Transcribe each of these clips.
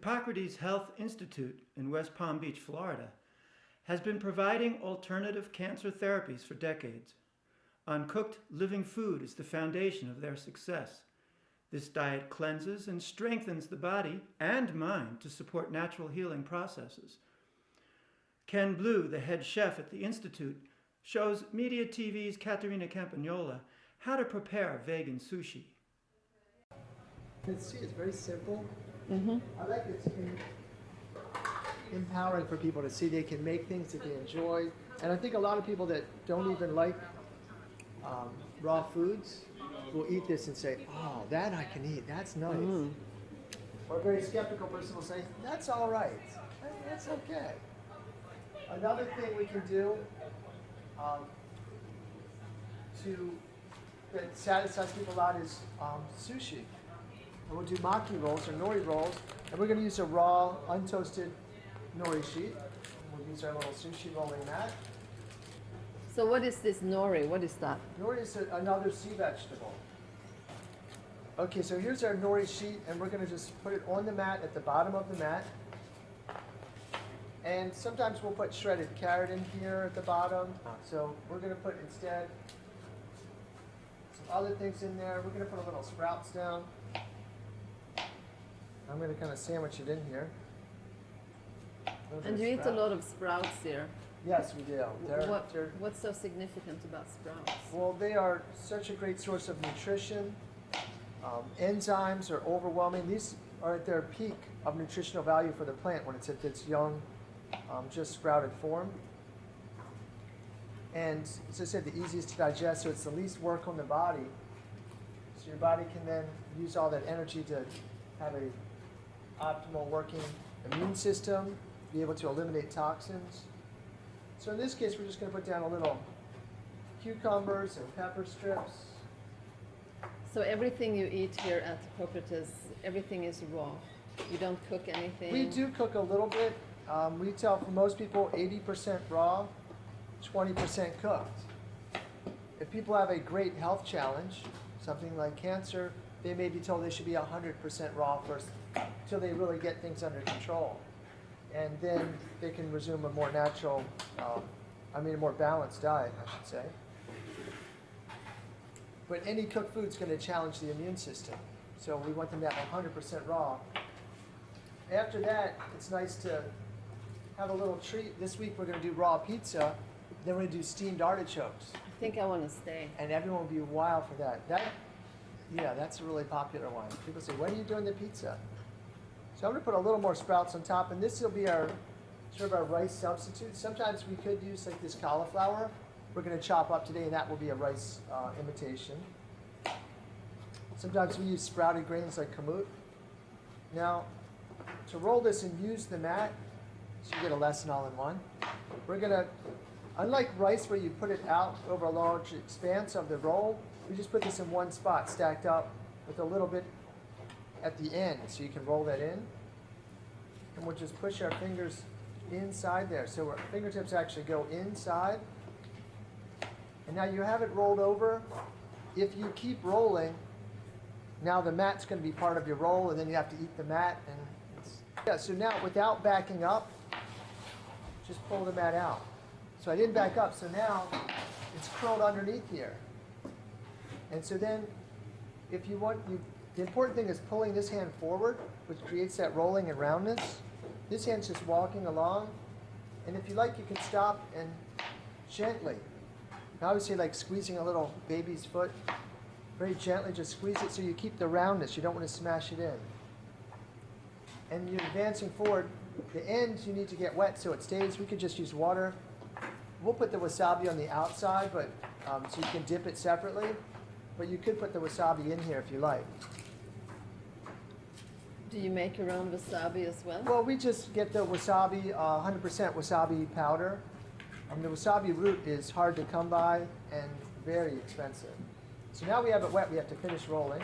Hippocrates Health Institute in West Palm Beach, Florida, has been providing alternative cancer therapies for decades. Uncooked living food is the foundation of their success. This diet cleanses and strengthens the body and mind to support natural healing processes. Ken Blue, the head chef at the Institute, shows Media TV's Katarina Campagnola how to prepare vegan sushi. It's very simple. I like it's empowering for people to see they can make things that they enjoy. And I think a lot of people that don't even like raw foods will eat this and say, oh, that I can eat, that's nice. Or a very skeptical person will say, that's all right, that's okay. Another thing we can do that satisfies people a lot is sushi. And we'll do maki rolls or nori rolls, and we're going to use a raw, untoasted nori sheet. We'll use our little sushi rolling mat. So what is this nori? What is that? Nori is another sea vegetable. Okay, so here's our nori sheet, and we're going to just put it on the mat at the bottom of the mat. And sometimes we'll put shredded carrot in here at the bottom. So we're going to put instead some other things in there. We're going to put a little sprouts down. I'm going to kind of sandwich it in here. And you eat a lot of sprouts here. Yes, we do. What's so significant about sprouts? Well, they are such a great source of nutrition. Enzymes are overwhelming. These are at their peak of nutritional value for the plant when it's at its young, just sprouted form. And as I said, the easiest to digest, so it's the least work on the body. So your body can then use all that energy to have a optimal working immune system, be able to eliminate toxins. So in this case, we're just going to put down a little cucumbers and pepper strips. So everything you eat here at Hippocrates, everything is raw. You don't cook anything? We do cook a little bit. We tell for most people 80% raw, 20% cooked. If people have a great health challenge, something like cancer, they may be told they should be 100% raw first until they really get things under control. And then they can resume a more natural, a more balanced diet, I should say. But any cooked food is going to challenge the immune system. So we want them to have 100% raw. After that, it's nice to have a little treat. This week we're going to do raw pizza. Then we're going to do steamed artichokes. I think I want to stay. And everyone will be wild for that. Yeah, that's a really popular one. People say, when are you doing the pizza? So I'm going to put a little more sprouts on top, and this will be our sort of our rice substitute. Sometimes we could use like this cauliflower. We're going to chop up today, and that will be a rice imitation. Sometimes we use sprouted grains like kamut. Now, to roll this and use the mat, so you get a lesson all in one, we're going to, unlike rice where you put it out over a large expanse of the roll, we just put this in one spot, stacked up with a little bit at the end, so you can roll that in. And we'll just push our fingers inside there. So our fingertips actually go inside. And now you have it rolled over. If you keep rolling, now the mat's going to be part of your roll, and then you have to eat the mat. And so now without backing up, just pull the mat out. So I didn't back up, so now it's curled underneath here. And so then, if you want, the important thing is pulling this hand forward, which creates that rolling and roundness. This hand's just walking along. And if you like, you can stop and gently. I always say like squeezing a little baby's foot. Very gently, just squeeze it so you keep the roundness. You don't want to smash it in. And you're advancing forward. The ends you need to get wet so it stays. We could just use water. We'll put the wasabi on the outside, but so you can dip it separately. But you could put the wasabi in here if you like. Do you make your own wasabi as well? Well, we just get the wasabi, 100% wasabi powder. The wasabi root is hard to come by and very expensive. So now we have it wet, we have to finish rolling.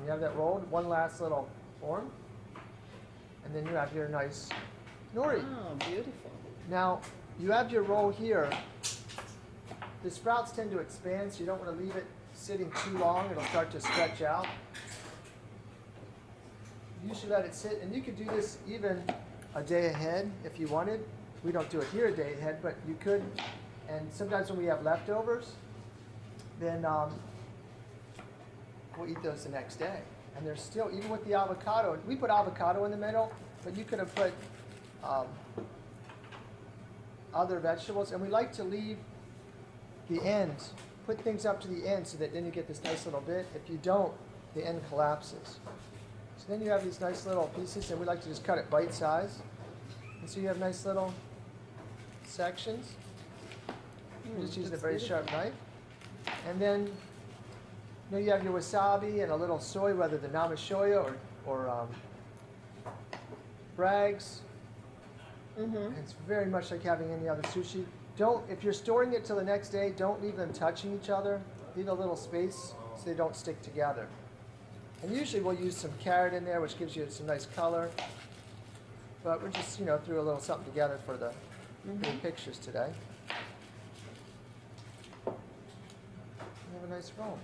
We have that rolled, one last little form. And then you have your nice nori. Oh, beautiful. Now, you have your roll here. The sprouts tend to expand, so you don't want to leave it sitting too long. It'll start to stretch out. usually let it sit, and you could do this even a day ahead if you wanted. We don't do it here a day ahead, but you could. And sometimes when we have leftovers, then we'll eat those the next day. And they're still, even with the avocado, we put avocado in the middle, but you could have put other vegetables. And we like to leave the end, put things up to the end so that then you get this nice little bit. If you don't, the end collapses. So then you have these nice little pieces, and we like to just cut it bite size. And so you have nice little sections. We're just using a very sharp knife. And then you have your wasabi and a little soy, whether the namashoya or Bragg's. It's very much like having any other sushi. If you're storing it till the next day, don't leave them touching each other. Leave a little space so they don't stick together. And usually we'll use some carrot in there, which gives you some nice color. But we're just, threw a little something together for the pictures today. We have a nice roll.